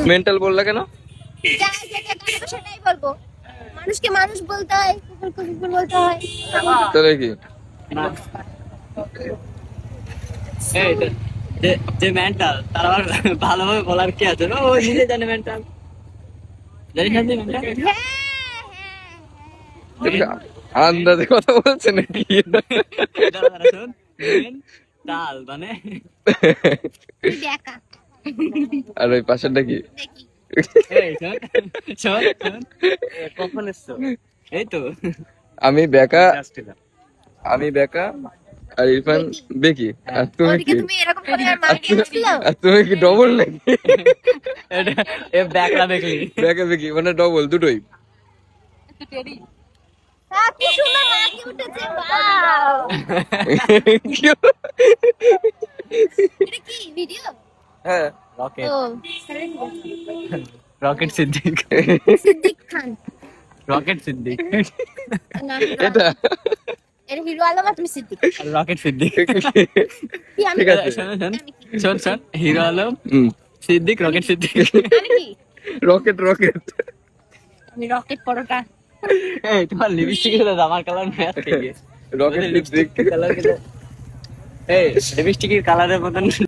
Mental বললা কেন? যা যেটা বলবো সেটাই বলবো। মানুষকে মানুষ বলতে হয়, কুকুরকে কুকুর বলতে হয়। তাহলে কি? এই যে যে মেন্টাল তার আবার ভালোভাবে বলার কি আছে? ও নিজে জানে মেন্টাল। জানিস না তুই মেন্টাল? আন্দাজে কথা বলছে নাকি? দাঁড়া দাঁড়া শোন, মেন্টাল মানে তুই দেখা আর ওই পাশেরটা কি? দেখি। এই শোন শোন শোন, কখন এসছো? এই তো আমি বেকা, আমি বেকা আর ইরফান বেকি। আর তুমি ওদিকে কি? তুমি এরকম করে আর মারিয়ে দিয়েছিলে। আর তুমি কি ডবল নাকি? এটা এ ব্যাকলা দেখলি? বেকা বেকি মানে ডবল দুটোই। কি সুন্দর মাটি উঠেছে, ওয়াও। এটা কি ভিডিও? হ্যাঁ রকেট ও রকেট সিদ্দিক, সিদ্দিক খান রকেট সিদ্দিক, না, এটা এটা হিরো আলম আর তুমি সিদ্দিক। আর রকেট সিদ্দিক। কি আমি? ঠিক আছে। শোন শোন শোন শোন, হিরো আলম হুম, সিদ্দিক রকেট সিদ্দিক। আমি কি? Rocket rocket. আমি রকেট পরোটা। এই তোমার লিপস্টিকের সাথে আমার কালার ম্যাচ খেয়ে গেছে। রকেট লিপস্টিক কালার, এই লিপস্টিকের কালারের মতন